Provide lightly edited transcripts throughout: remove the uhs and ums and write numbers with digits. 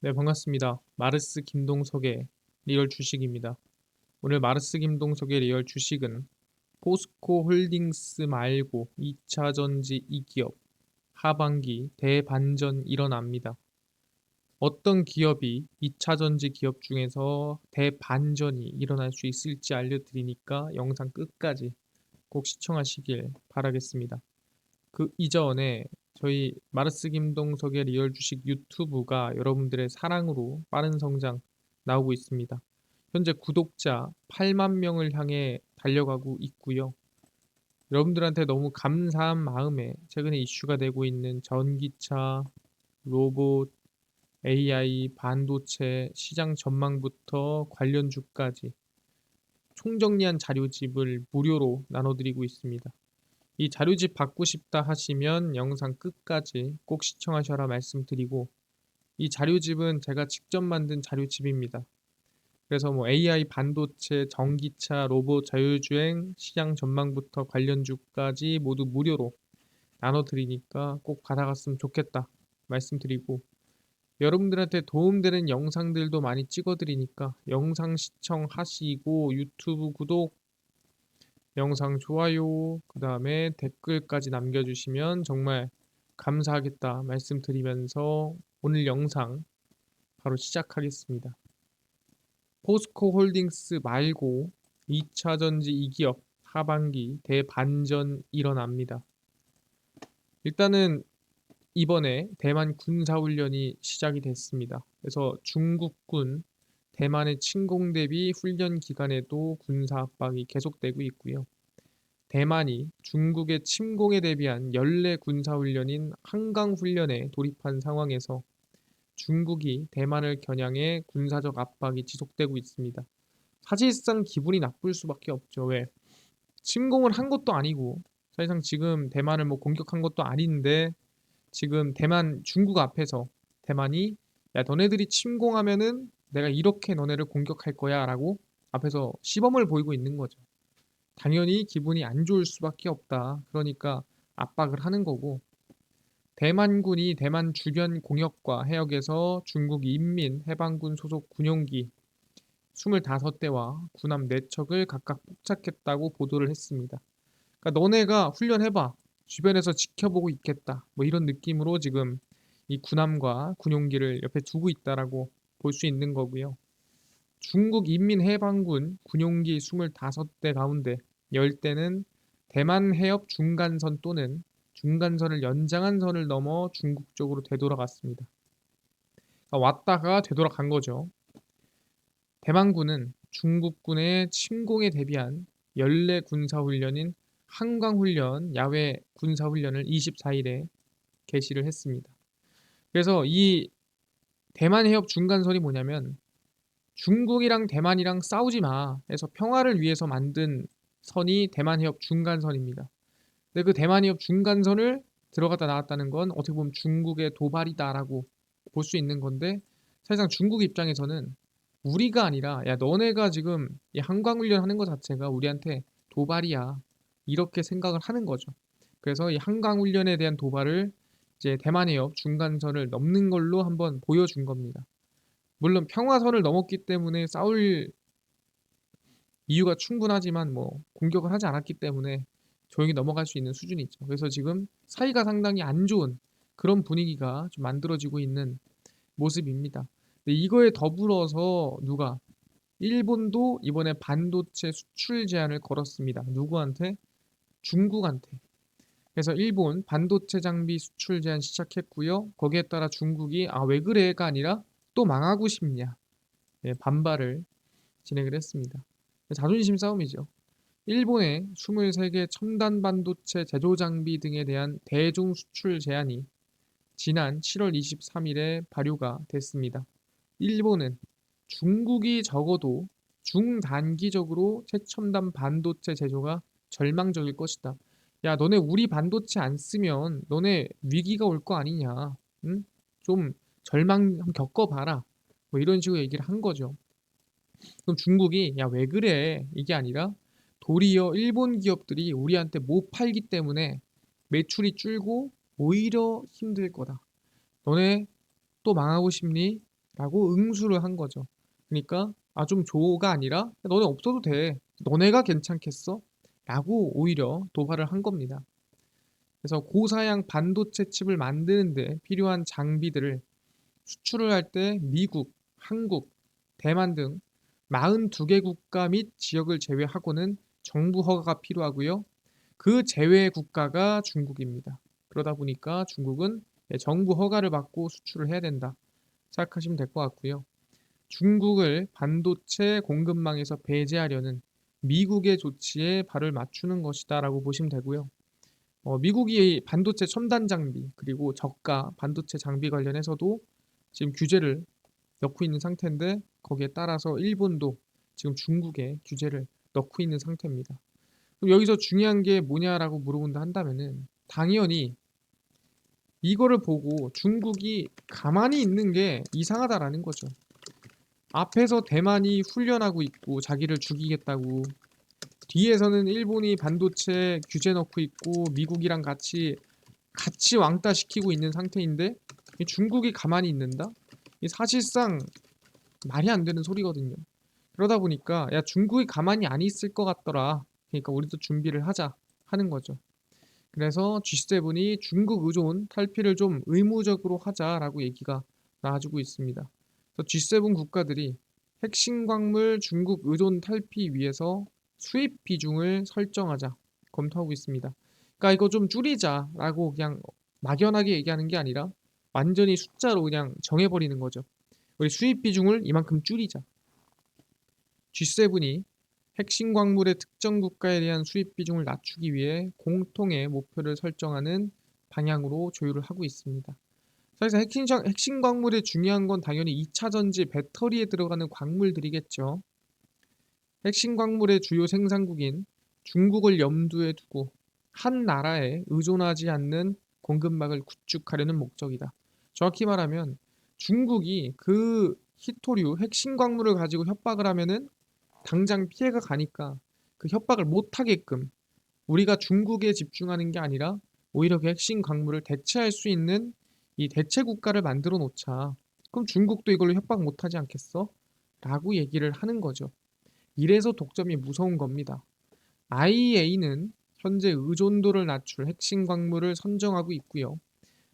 네, 반갑습니다. 마르스 김동석의 리얼 주식입니다. 오늘 마르스 김동석의 리얼 주식은 포스코 홀딩스 말고 2차 전지 2기업 하반기 대반전 일어납니다. 어떤 기업이 2차 전지 기업 중에서 대반전이 일어날 수 있을지 알려드리니까 영상 끝까지 꼭 시청하시길 바라겠습니다. 그 이전에 저희 마르스 김동석의 리얼 주식 유튜브가 여러분들의 사랑으로 빠른 성장 나오고 있습니다. 현재 구독자 8만 명을 향해 달려가고 있고요. 여러분들한테 너무 감사한 마음에 최근에 이슈가 되고 있는 전기차, 로봇, AI, 반도체, 시장 전망부터 관련주까지 총정리한 자료집을 무료로 나눠드리고 있습니다. 이 자료집 받고 싶다 하시면 영상 끝까지 꼭 시청하셔라 말씀드리고, 이 자료집은 제가 직접 만든 자료집입니다. 그래서 뭐 AI, 반도체, 전기차, 로봇, 자율주행, 시장 전망부터 관련주까지 모두 무료로 나눠드리니까 꼭 받아갔으면 좋겠다 말씀드리고, 여러분들한테 도움되는 영상들도 많이 찍어드리니까 영상 시청하시고 유튜브 구독, 영상 좋아요, 그 다음에 댓글까지 남겨주시면 정말 감사하겠다 말씀드리면서 오늘 영상 바로 시작하겠습니다. 포스코 홀딩스 말고 2차 전지 2기업 하반기 대반전 일어납니다. 일단은 이번에 대만 군사훈련이 시작이 됐습니다. 그래서 중국군 대만의 침공 대비 훈련 기간에도 군사 압박이 계속되고 있고요. 대만이 중국의 침공에 대비한 연례 군사훈련인 한강훈련에 돌입한 상황에서 중국이 대만을 겨냥해 군사적 압박이 지속되고 있습니다. 사실상 기분이 나쁠 수밖에 없죠. 왜? 침공을 한 것도 아니고 사실상 지금 대만을 뭐 공격한 것도 아닌데 지금 대만 중국 앞에서 대만이 야 너네들이 침공하면은 내가 이렇게 너네를 공격할 거야 라고 앞에서 시범을 보이고 있는 거죠. 당연히 기분이 안 좋을 수밖에 없다. 그러니까 압박을 하는 거고, 대만군이 대만 주변 공역과 해역에서 중국 인민해방군 소속 군용기 25대와 군함 4척을 각각 포착했다고 보도를 했습니다. 그러니까 너네가 훈련해봐. 주변에서 지켜보고 있겠다. 뭐 이런 느낌으로 지금 이 군함과 군용기를 옆에 두고 있다라고 볼 수 있는 거고요. 중국 인민해방군 군용기 25대 가운데 10대는 대만 해협 중간선 또는 중간선을 연장한 선을 넘어 중국 쪽으로 되돌아갔습니다. 그러니까 왔다가 되돌아간 거죠. 대만군은 중국군의 침공에 대비한 연례 군사훈련인 한강훈련 야외 군사훈련을 24일에 개시를 했습니다. 그래서 이 대만 해협 중간선이 뭐냐면 중국이랑 대만이랑 싸우지 마 해서 평화를 위해서 만든 선이 대만 해협 중간선입니다. 근데 그 대만 해협 중간선을 들어갔다 나왔다는 건 어떻게 보면 중국의 도발이다라고 볼 수 있는 건데, 사실상 중국 입장에서는 우리가 아니라 야 너네가 지금 이 한강훈련 하는 것 자체가 우리한테 도발이야 이렇게 생각을 하는 거죠. 그래서 이 한강훈련에 대한 도발을 이제 대만 해협 중간선을 넘는 걸로 한번 보여준 겁니다. 물론 평화선을 넘었기 때문에 싸울 이유가 충분하지만 뭐 공격을 하지 않았기 때문에 조용히 넘어갈 수 있는 수준이 있죠. 그래서 지금 사이가 상당히 안 좋은 그런 분위기가 좀 만들어지고 있는 모습입니다. 근데 이거에 더불어서 누가 일본도 이번에 반도체 수출 제한을 걸었습니다. 누구한테? 중국한테. 그래서 일본 반도체 장비 수출 제한 시작했고요. 거기에 따라 중국이 아 왜 그래가 아니라 또 망하고 싶냐, 예, 반발을 진행을 했습니다. 자존심 싸움이죠. 일본의 23개 첨단 반도체 제조 장비 등에 대한 대중 수출 제한이 지난 7월 23일에 발효가 됐습니다. 일본은 중국이 적어도 중단기적으로 최첨단 반도체 제조가 절망적일 것이다. 야, 너네 우리 반도체 안 쓰면 너네 위기가 올 거 아니냐. 응? 좀 절망 한번 겪어봐라. 뭐 이런 식으로 얘기를 한 거죠. 그럼 중국이 야, 왜 그래? 이게 아니라 도리어 일본 기업들이 우리한테 못 팔기 때문에 매출이 줄고 오히려 힘들 거다. 너네 또 망하고 싶니? 라고 응수를 한 거죠. 그러니까 좀 조가 아니라 너네 없어도 돼. 너네가 괜찮겠어? 라고 오히려 도발을 한 겁니다. 그래서 고사양 반도체 칩을 만드는데 필요한 장비들을 수출을 할 때 미국, 한국, 대만 등 42개 국가 및 지역을 제외하고는 정부 허가가 필요하고요. 그 제외 국가가 중국입니다. 그러다 보니까 중국은 정부 허가를 받고 수출을 해야 된다 생각하시면 될 것 같고요. 중국을 반도체 공급망에서 배제하려는 미국의 조치에 발을 맞추는 것이다라고 보시면 되고요. 미국이 반도체 첨단 장비 그리고 저가 반도체 장비 관련해서도 지금 규제를 넣고 있는 상태인데 거기에 따라서 일본도 지금 중국에 규제를 넣고 있는 상태입니다. 그럼 여기서 중요한 게 뭐냐라고 물어본다 한다면은 당연히 이거를 보고 중국이 가만히 있는 게 이상하다라는 거죠. 앞에서 대만이 훈련하고 있고 자기를 죽이겠다고 뒤에서는 일본이 반도체 규제 넣고 있고 미국이랑 같이 왕따 시키고 있는 상태인데 중국이 가만히 있는다? 사실상 말이 안 되는 소리거든요. 그러다 보니까 야 중국이 가만히 안 있을 것 같더라. 그러니까 우리도 준비를 하자 하는 거죠. 그래서 G7이 중국 의존 탈피를 좀 의무적으로 하자라고 얘기가 나와주고 있습니다. 그래서 G7 국가들이 핵심 광물 중국 의존 탈피 위해서 수입 비중을 설정하자 검토하고 있습니다. 그러니까 이거 좀 줄이자라고 그냥 막연하게 얘기하는 게 아니라 완전히 숫자로 그냥 정해버리는 거죠. 우리 수입 비중을 이만큼 줄이자. G7이 핵심 광물의 특정 국가에 대한 수입 비중을 낮추기 위해 공통의 목표를 설정하는 방향으로 조율을 하고 있습니다. 사실 핵심 광물에 중요한 건 당연히 2차 전지 배터리에 들어가는 광물들이겠죠. 핵심 광물의 주요 생산국인 중국을 염두에 두고 한 나라에 의존하지 않는 공급망을 구축하려는 목적이다. 정확히 말하면 중국이 그 희토류 핵심 광물을 가지고 협박을 하면은 당장 피해가 가니까 그 협박을 못 하게끔 우리가 중국에 집중하는 게 아니라 오히려 그 핵심 광물을 대체할 수 있는 이 대체 국가를 만들어 놓자. 그럼 중국도 이걸로 협박 못 하지 않겠어? 라고 얘기를 하는 거죠. 이래서 독점이 무서운 겁니다. IEA는 현재 의존도를 낮출 핵심 광물을 선정하고 있고요.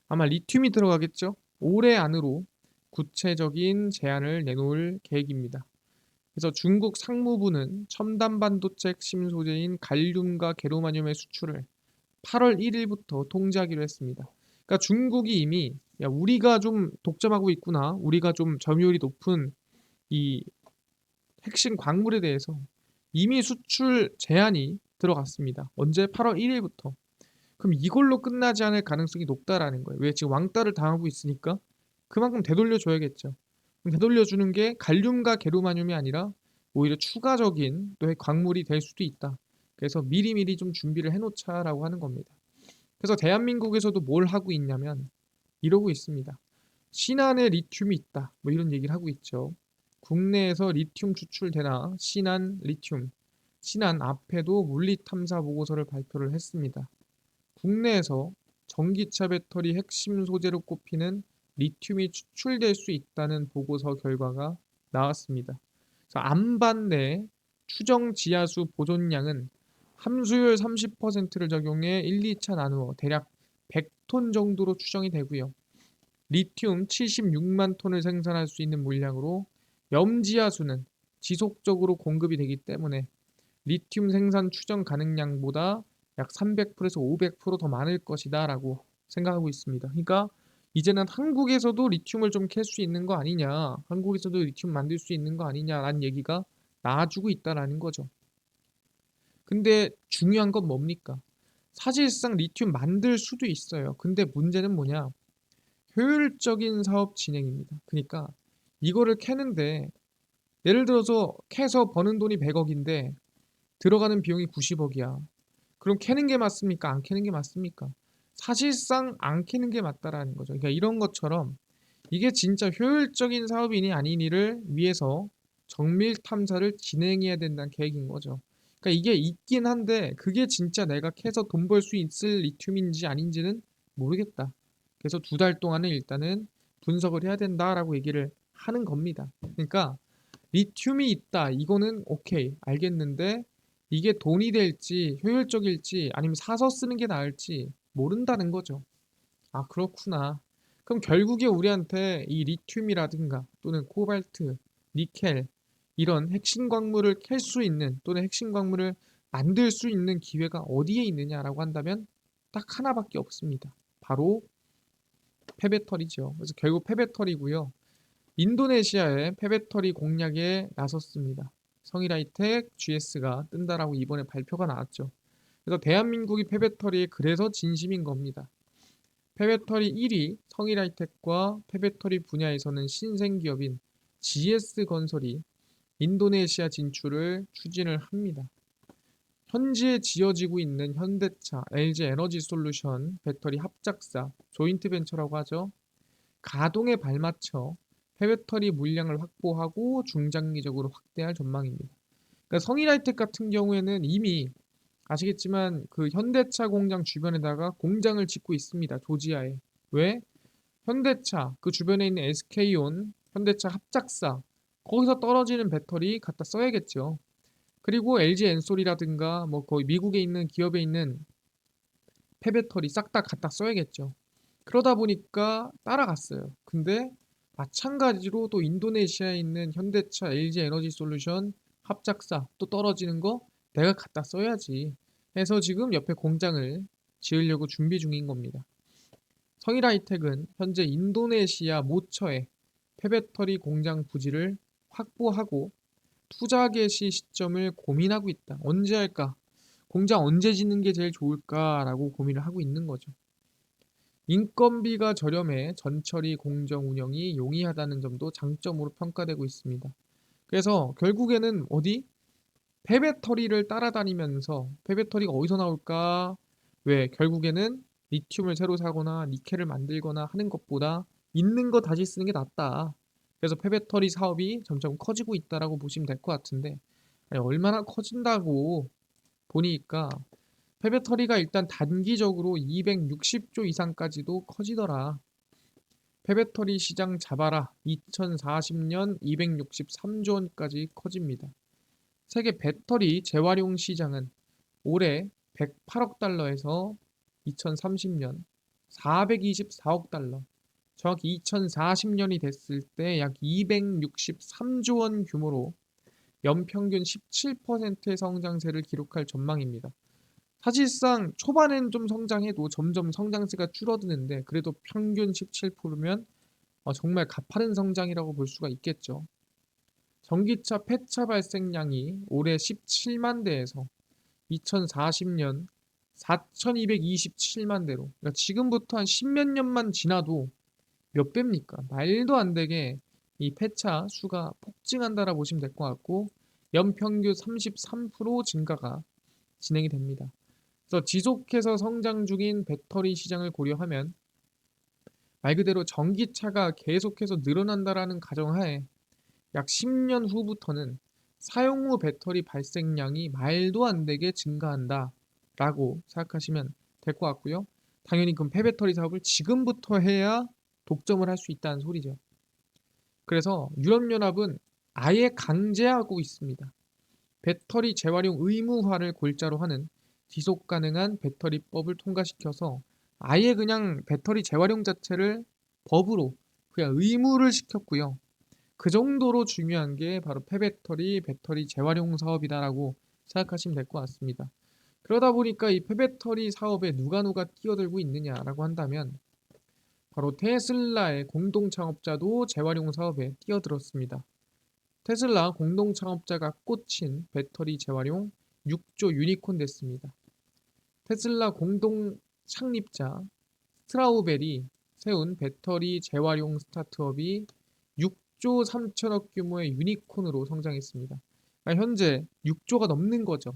아마 리튬이 들어가겠죠? 올해 안으로 구체적인 제안을 내놓을 계획입니다. 그래서 중국 상무부는 첨단 반도체 핵심 소재인 갈륨과 게르마늄의 수출을 8월 1일부터 통제하기로 했습니다. 그러니까 중국이 이미 야, 우리가 좀 독점하고 있구나. 우리가 좀 점유율이 높은 이 핵심 광물에 대해서 이미 수출 제한이 들어갔습니다. 언제? 8월 1일부터. 그럼 이걸로 끝나지 않을 가능성이 높다라는 거예요. 왜? 지금 왕따를 당하고 있으니까 그만큼 되돌려줘야겠죠. 그럼 되돌려주는 게 갈륨과 게르마늄이 아니라 오히려 추가적인 또 광물이 될 수도 있다. 그래서 미리미리 좀 준비를 해놓자라고 하는 겁니다. 그래서 대한민국에서도 뭘 하고 있냐면 이러고 있습니다. 신안에 리튬이 있다. 뭐 이런 얘기를 하고 있죠. 국내에서 리튬 추출되나 신안 리튬. 신안 앞에도 물리 탐사 보고서를 발표를 했습니다. 국내에서 전기차 배터리 핵심 소재로 꼽히는 리튬이 추출될 수 있다는 보고서 결과가 나왔습니다. 안반 내 추정 지하수 보존량은 함수율 30%를 적용해 1, 2차 나누어 대략 100톤 정도로 추정이 되고요. 리튬 76만 톤을 생산할 수 있는 물량으로 염지하수는 지속적으로 공급이 되기 때문에 리튬 생산 추정 가능량보다 약 300%에서 500%더 많을 것이다 라고 생각하고 있습니다. 그러니까 이제는 한국에서도 리튬을 좀 캘 수 있는 거 아니냐, 한국에서도 리튬 만들 수 있는 거 아니냐라는 얘기가 나와주고 있다라는 거죠. 근데 중요한 건 뭡니까? 사실상 리튬 만들 수도 있어요. 근데 문제는 뭐냐? 효율적인 사업 진행입니다. 그러니까 이거를 캐는데 예를 들어서 캐서 버는 돈이 100억인데 들어가는 비용이 90억이야. 그럼 캐는 게 맞습니까? 안 캐는 게 맞습니까? 사실상 안 캐는 게 맞다라는 거죠. 그러니까 이런 것처럼 이게 진짜 효율적인 사업이니 아니니를 위해서 정밀 탐사를 진행해야 된다는 계획인 거죠. 그러니까 이게 있긴 한데 그게 진짜 내가 캐서 돈 벌 수 있을 리튬인지 아닌지는 모르겠다. 그래서 2달 동안은 일단은 분석을 해야 된다라고 얘기를 하는 겁니다. 그러니까 리튬이 있다. 이거는 오케이. 알겠는데 이게 돈이 될지 효율적일지 아니면 사서 쓰는 게 나을지 모른다는 거죠. 아, 그렇구나. 그럼 결국에 우리한테 이 리튬이라든가 또는 코발트, 니켈 이런 핵심 광물을 캘 수 있는 또는 핵심 광물을 만들 수 있는 기회가 어디에 있느냐라고 한다면 딱 하나밖에 없습니다. 바로 폐배터리죠. 그래서 결국 폐배터리고요. 인도네시아의 폐배터리 공략에 나섰습니다. 성일하이텍 GS가 뜬다라고 이번에 발표가 나왔죠. 그래서 대한민국이 폐배터리에 그래서 진심인 겁니다. 폐배터리 1위 성일하이텍과 폐배터리 분야에서는 신생기업인 GS건설이 인도네시아 진출을 추진을 합니다. 현지에 지어지고 있는 현대차, LG에너지솔루션 배터리 합작사, 조인트벤처라고 하죠. 가동에 발맞춰 폐배터리 물량을 확보하고 중장기적으로 확대할 전망입니다. 그러니까 성일하이텍 같은 경우에는 이미 아시겠지만 그 현대차 공장 주변에다가 공장을 짓고 있습니다. 조지아에. 왜? 현대차 그 주변에 있는 SK온 현대차 합작사 거기서 떨어지는 배터리 갖다 써야겠죠. 그리고 LG 엔솔이라든가 뭐 거의 미국에 있는 기업에 있는 폐배터리 싹 다 갖다 써야겠죠. 그러다 보니까 따라갔어요. 근데 마찬가지로 또 인도네시아에 있는 현대차, LG 에너지 솔루션 합작사 또 떨어지는 거 내가 갖다 써야지 해서 지금 옆에 공장을 지으려고 준비 중인 겁니다. 성일하이텍은 현재 인도네시아 모처에 폐배터리 공장 부지를 확보하고 투자 개시 시점을 고민하고 있다. 언제 할까? 공장 언제 짓는 게 제일 좋을까라고 고민을 하고 있는 거죠. 인건비가 저렴해 전처리 공정 운영이 용이하다는 점도 장점으로 평가되고 있습니다. 그래서 결국에는 어디? 폐배터리를 따라다니면서 폐배터리가 어디서 나올까? 왜? 결국에는 리튬을 새로 사거나 니켈을 만들거나 하는 것보다 있는 거 다시 쓰는 게 낫다. 그래서 폐배터리 사업이 점점 커지고 있다라고 보시면 될 것 같은데 아니, 얼마나 커진다고 보니까 폐배터리가 일단 단기적으로 260조 이상까지도 커지더라. 폐배터리 시장 잡아라. 2040년 263조 원까지 커집니다. 세계 배터리 재활용 시장은 올해 108억 달러에서 2030년 424억 달러, 정확히 2040년이 됐을 때 약 263조 원 규모로 연평균 17%의 성장세를 기록할 전망입니다. 사실상 초반엔 좀 성장해도 점점 성장세가 줄어드는데 그래도 평균 17%면 정말 가파른 성장이라고 볼 수가 있겠죠. 전기차 폐차 발생량이 올해 17만 대에서 2040년 4,227만 대로 그러니까 지금부터 한 십몇 년만 지나도 몇 배입니까? 말도 안 되게 이 폐차 수가 폭증한다라 보시면 될 것 같고 연평균 33% 증가가 진행이 됩니다. 그래서 지속해서 성장 중인 배터리 시장을 고려하면 말 그대로 전기차가 계속해서 늘어난다라는 가정하에 약 10년 후부터는 사용 후 배터리 발생량이 말도 안 되게 증가한다 라고 생각하시면 될 것 같고요. 당연히 그럼 폐배터리 사업을 지금부터 해야 독점을 할 수 있다는 소리죠. 그래서 유럽연합은 아예 강제하고 있습니다. 배터리 재활용 의무화를 골자로 하는 지속 가능한 배터리법을 통과시켜서 아예 그냥 배터리 재활용 자체를 법으로 그냥 의무를 시켰고요. 그 정도로 중요한 게 바로 폐배터리, 배터리 재활용 사업이다라고 생각하시면 될 것 같습니다. 그러다 보니까 이 폐배터리 사업에 누가 끼어들고 있느냐라고 한다면 바로 테슬라의 공동 창업자도 재활용 사업에 끼어들었습니다. 테슬라 공동 창업자가 꽂힌 배터리 재활용 6조 유니콘 됐습니다. 테슬라 공동 창립자 스트라우벨이 세운 배터리 재활용 스타트업이 6조 3천억 규모의 유니콘으로 성장했습니다. 그러니까 현재 6조가 넘는 거죠.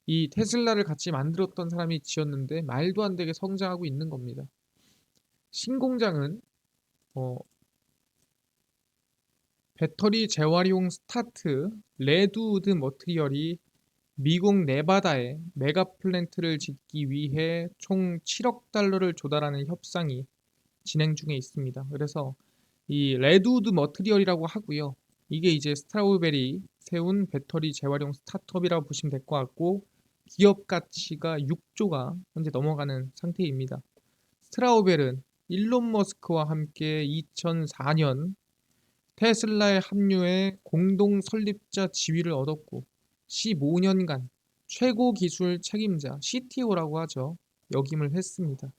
이 테슬라를 같이 만들었던 사람이 지었는데 말도 안 되게 성장하고 있는 겁니다. 신공장은 배터리 재활용 스타트 레드우드 머티리얼이 미국 네바다에 메가 플랜트를 짓기 위해 총 7억 달러를 조달하는 협상이 진행 중에 있습니다. 그래서 이 레드우드 머트리얼이라고 하고요. 이게 이제 스트라우베리 세운 배터리 재활용 스타트업이라고 보시면 될 것 같고 기업 가치가 6조가 현재 넘어가는 상태입니다. 스트라우벨은 일론 머스크와 함께 2004년 테슬라에 합류해 공동 설립자 지위를 얻었고 15년간 최고 기술 책임자 CTO라고 하죠. 역임을 했습니다.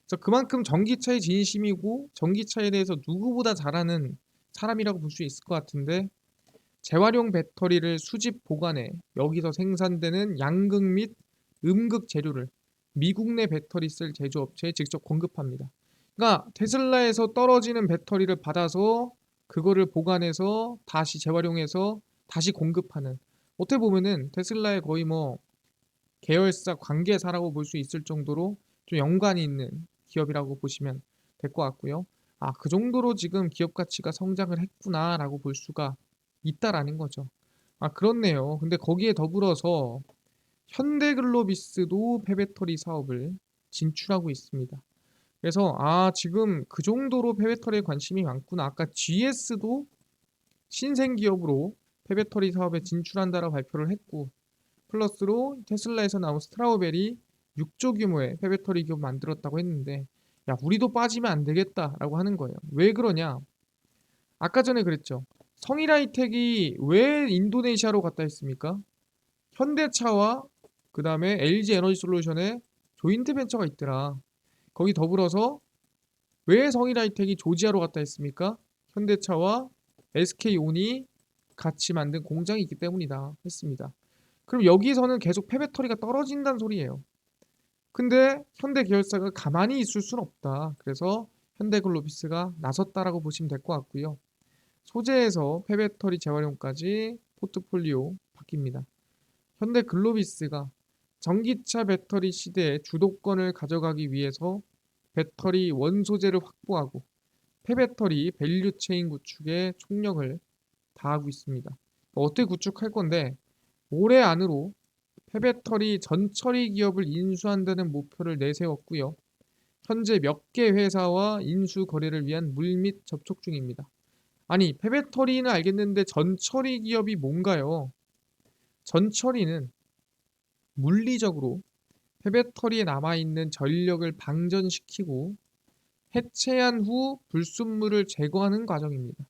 그래서 그만큼 전기차에 진심이고 전기차에 대해서 누구보다 잘하는 사람이라고 볼 수 있을 것 같은데 재활용 배터리를 수집 보관해 여기서 생산되는 양극 및 음극 재료를 미국 내 배터리 셀 제조업체에 직접 공급합니다. 그러니까 테슬라에서 떨어지는 배터리를 받아서 그거를 보관해서 다시 재활용해서 다시 공급하는 어떻게 보면은 테슬라의 거의 뭐 계열사 관계사라고 볼 수 있을 정도로 좀 연관이 있는 기업이라고 보시면 될 것 같고요. 아, 그 정도로 지금 기업 가치가 성장을 했구나라고 볼 수가 있다라는 거죠. 아, 그렇네요. 근데 거기에 더불어서 현대글로비스도 폐배터리 사업을 진출하고 있습니다. 그래서 아, 지금 그 정도로 폐배터리에 관심이 많구나. 아까 GS도 신생 기업으로 폐배터리 사업에 진출한다라고 발표를 했고 플러스로 테슬라에서 나온 스트라우벨이 6조 규모의 폐배터리 기업 만들었다고 했는데 야, 우리도 빠지면 안 되겠다라고 하는 거예요. 왜 그러냐? 아까 전에 그랬죠. 성일하이텍이 왜 인도네시아로 갔다 했습니까? 현대차와 그 다음에 LG 에너지 솔루션에 조인트 벤처가 있더라. 거기 더불어서 왜 성일하이텍이 조지아로 갔다 했습니까? 현대차와 SK온이 같이 만든 공장이 있기 때문이다 했습니다. 그럼 여기서는 계속 폐배터리가 떨어진다는 소리예요. 근데 현대 계열사가 가만히 있을 순 없다. 그래서 현대글로비스가 나섰다라고 보시면 될 것 같고요. 소재에서 폐배터리 재활용까지 포트폴리오 바뀝니다. 현대글로비스가 전기차 배터리 시대의 주도권을 가져가기 위해서 배터리 원소재를 확보하고 폐배터리 밸류체인 구축에 총력을 다하고 있습니다. 어떻게 구축할 건데 올해 안으로 폐배터리 전처리 기업을 인수한다는 목표를 내세웠고요. 현재 몇 개 회사와 인수 거래를 위한 물밑 접촉 중입니다. 아니, 폐배터리는 알겠는데 전처리 기업이 뭔가요? 전처리는 물리적으로 폐배터리에 남아있는 전력을 방전시키고 해체한 후 불순물을 제거하는 과정입니다.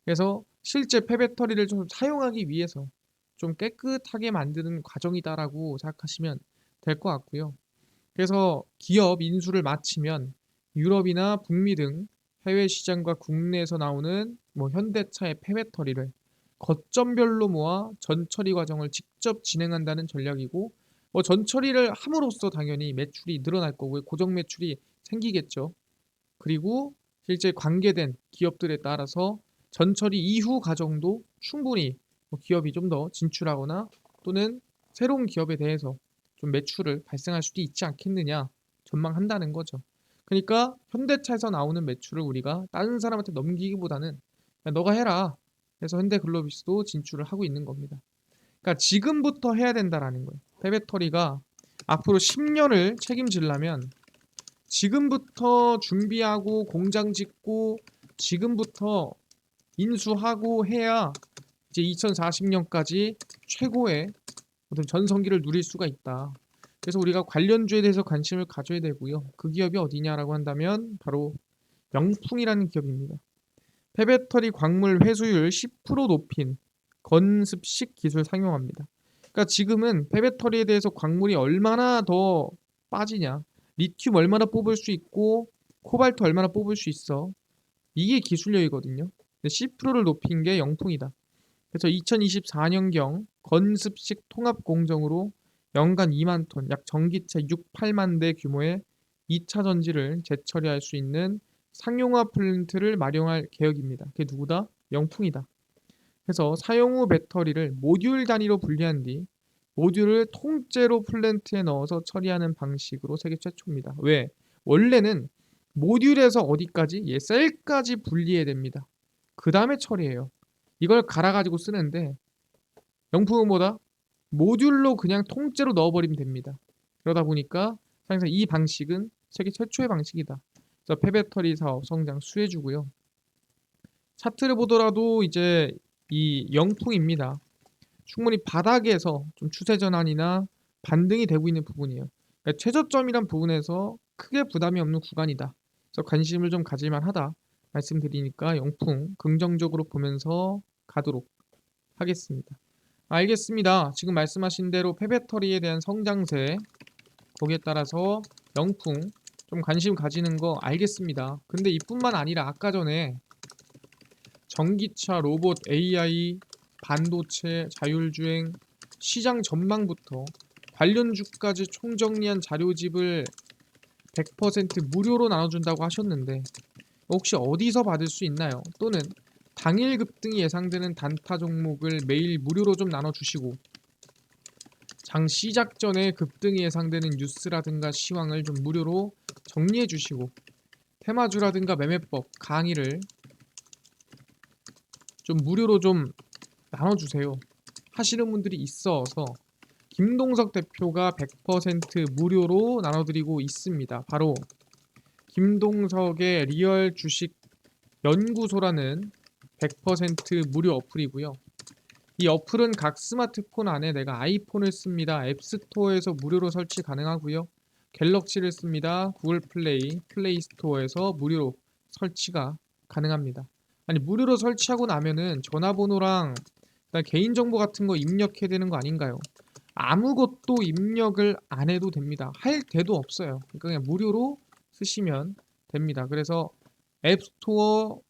그래서 실제 폐배터리를 좀 사용하기 위해서 좀 깨끗하게 만드는 과정이다라고 생각하시면 될 것 같고요. 그래서 기업 인수를 마치면 유럽이나 북미 등 해외 시장과 국내에서 나오는 뭐 현대차의 폐배터리를 거점별로 모아 전처리 과정을 직접 진행한다는 전략이고 뭐 전처리를 함으로써 당연히 매출이 늘어날 거고요. 고정 매출이 생기겠죠. 그리고 실제 관계된 기업들에 따라서 전처리 이후 과정도 충분히 뭐 기업이 좀 더 진출하거나 또는 새로운 기업에 대해서 좀 매출을 발생할 수도 있지 않겠느냐 전망한다는 거죠. 그러니까 현대차에서 나오는 매출을 우리가 다른 사람한테 넘기기보다는 야, 너가 해라 해서 현대글로비스도 진출을 하고 있는 겁니다. 그러니까 지금부터 해야 된다라는 거예요. 폐배터리가 앞으로 10년을 책임지려면 지금부터 준비하고 공장 짓고 지금부터 인수하고 해야 이제 2040년까지 최고의 어떤 전성기를 누릴 수가 있다. 그래서 우리가 관련주에 대해서 관심을 가져야 되고요. 그 기업이 어디냐라고 한다면 바로 영풍이라는 기업입니다. 폐배터리 광물 회수율 10% 높인 건습식 기술 상용합니다. 그러니까 지금은 폐배터리에 대해서 광물이 얼마나 더 빠지냐, 리튬 얼마나 뽑을 수 있고 코발트 얼마나 뽑을 수 있어. 이게 기술력이거든요. 10%를 높인 게 영풍이다. 그래서 2024년경 건습식 통합 공정으로 연간 2만 톤, 약 전기차 6, 8만 대 규모의 2차 전지를 재처리할 수 있는 상용화 플랜트를 마련할 계획입니다. 그게 누구다? 영풍이다. 그래서 사용 후 배터리를 모듈 단위로 분리한 뒤 모듈을 통째로 플랜트에 넣어서 처리하는 방식으로 세계 최초입니다. 왜? 원래는 모듈에서 어디까지? 셀까지 분리해야 됩니다. 그 다음에 처리해요. 이걸 갈아가지고 쓰는데 영풍은 뭐다? 모듈로 그냥 통째로 넣어버리면 됩니다. 그러다 보니까 사실상 이 방식은 세계 최초의 방식이다. 그래서 폐배터리 사업 성장 수혜주고요. 차트를 보더라도 이제 이 영풍입니다. 충분히 바닥에서 좀 추세 전환이나 반등이 되고 있는 부분이에요. 그러니까 최저점이란 부분에서 크게 부담이 없는 구간이다. 그래서 관심을 좀 가질만 하다 말씀드리니까 영풍 긍정적으로 보면서 가도록 하겠습니다. 알겠습니다. 지금 말씀하신 대로 폐배터리에 대한 성장세 거기에 따라서 영풍 좀 관심 가지는 거 알겠습니다. 근데 이뿐만 아니라 아까 전에 전기차, 로봇, AI, 반도체, 자율주행, 시장 전망부터 관련주까지 총정리한 자료집을 100% 무료로 나눠준다고 하셨는데 혹시 어디서 받을 수 있나요? 또는 당일 급등이 예상되는 단타 종목을 매일 무료로 좀 나눠주시고 장 시작 전에 급등이 예상되는 뉴스라든가 시황을 좀 무료로 정리해 주시고 테마주라든가 매매법 강의를 좀 무료로 좀 나눠주세요. 하시는 분들이 있어서 김동석 대표가 100% 무료로 나눠드리고 있습니다. 바로 김동석의 리얼 주식 연구소라는 100% 무료 어플이고요. 이 어플은 각 스마트폰 안에 내가 아이폰을 씁니다. 앱스토어에서 무료로 설치 가능하고요. 갤럭시를 씁니다. 구글 플레이, 플레이 스토어에서 무료로 설치가 가능합니다. 아니 무료로 설치하고 나면은 전화번호랑 개인정보 같은 거 입력해야 되는 거 아닌가요? 아무것도 입력을 안 해도 됩니다. 할 데도 없어요. 그러니까 그냥 무료로 쓰시면 됩니다. 그래서 앱스토어,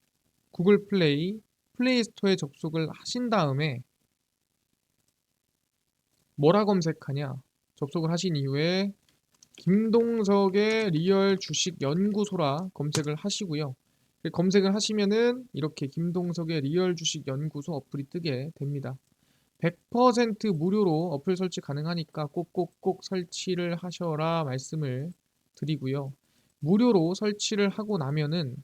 구글 플레이, 플레이 스토어에 접속을 하신 다음에 뭐라 검색하냐? 접속을 하신 이후에 김동석의 리얼 주식 연구소라 검색을 하시고요. 검색을 하시면은 이렇게 김동석의 리얼 주식 연구소 어플이 뜨게 됩니다. 100% 무료로 어플 설치 가능하니까 꼭꼭꼭 설치를 하셔라 말씀을 드리고요. 무료로 설치를 하고 나면은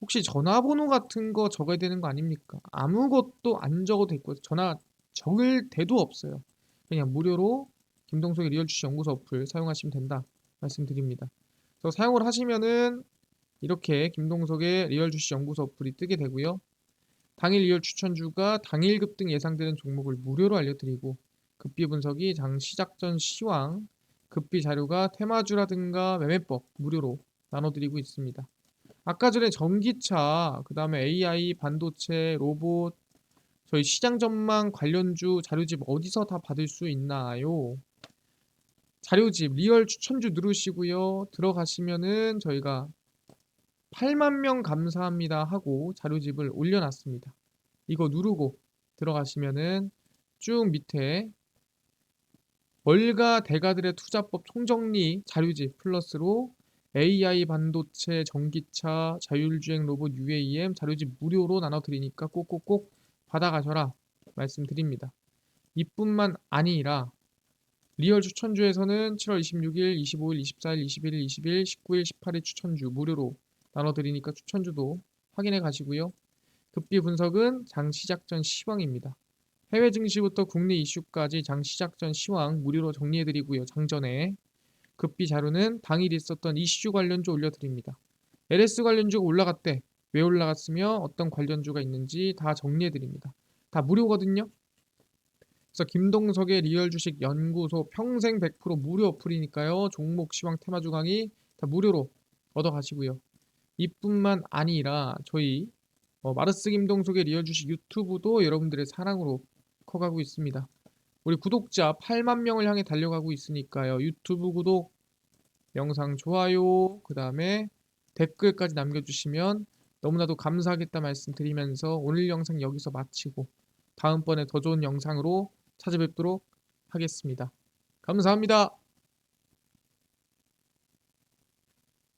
혹시 전화번호 같은 거 적어야 되는 거 아닙니까? 아무것도 안 적어도 있고 전화 적을 데도 없어요. 그냥 무료로 김동석의 리얼 주식 연구소 어플 사용하시면 된다 말씀드립니다. 그래서 사용을 하시면은 이렇게 김동석의 리얼 주식 연구소 어플이 뜨게 되고요. 당일 리얼 추천주가 당일 급등 예상되는 종목을 무료로 알려드리고 급비 분석이 장 시작 전 시황, 급비 자료가 테마주라든가 매매법 무료로 나눠드리고 있습니다. 아까 전에 전기차, 그 다음에 AI, 반도체, 로봇, 저희 시장 전망 관련주 자료집 어디서 다 받을 수 있나요? 자료집 리얼 추천주 누르시고요. 들어가시면은 저희가 8만 명 감사합니다 하고 자료집을 올려놨습니다. 이거 누르고 들어가시면은 쭉 밑에 월가 대가들의 투자법 총정리 자료집 플러스로 AI 반도체, 전기차, 자율주행 로봇 UAM 자료집 무료로 나눠드리니까 꼭꼭꼭 받아가셔라 말씀드립니다. 이뿐만 아니라 리얼 추천주에서는 7월 26일, 25일, 24일, 21일, 20일, 19일, 18일 추천주 무료로 나눠드리니까 추천주도 확인해 가시고요. 급비 분석은 장 시작 전 시황입니다. 해외 증시부터 국내 이슈까지 장 시작 전 시황 무료로 정리해드리고요. 장전에 급비 자료는 당일 있었던 이슈 관련주 올려드립니다. LS 관련주가 올라갔대. 왜 올라갔으며 어떤 관련주가 있는지 다 정리해드립니다. 다 무료거든요. 그래서 김동석의 리얼 주식 연구소 평생 100% 무료 어플이니까요. 종목 시황 테마주 강의 다 무료로 얻어가시고요. 이뿐만 아니라 저희 마르스 김동석의 리얼 주식 유튜브도 여러분들의 사랑으로 커가고 있습니다. 우리 구독자 8만 명을 향해 달려가고 있으니까요. 유튜브 구독, 영상 좋아요, 그 다음에 댓글까지 남겨주시면 너무나도 감사하겠다 말씀드리면서 오늘 영상 여기서 마치고 다음번에 더 좋은 영상으로 찾아뵙도록 하겠습니다. 감사합니다.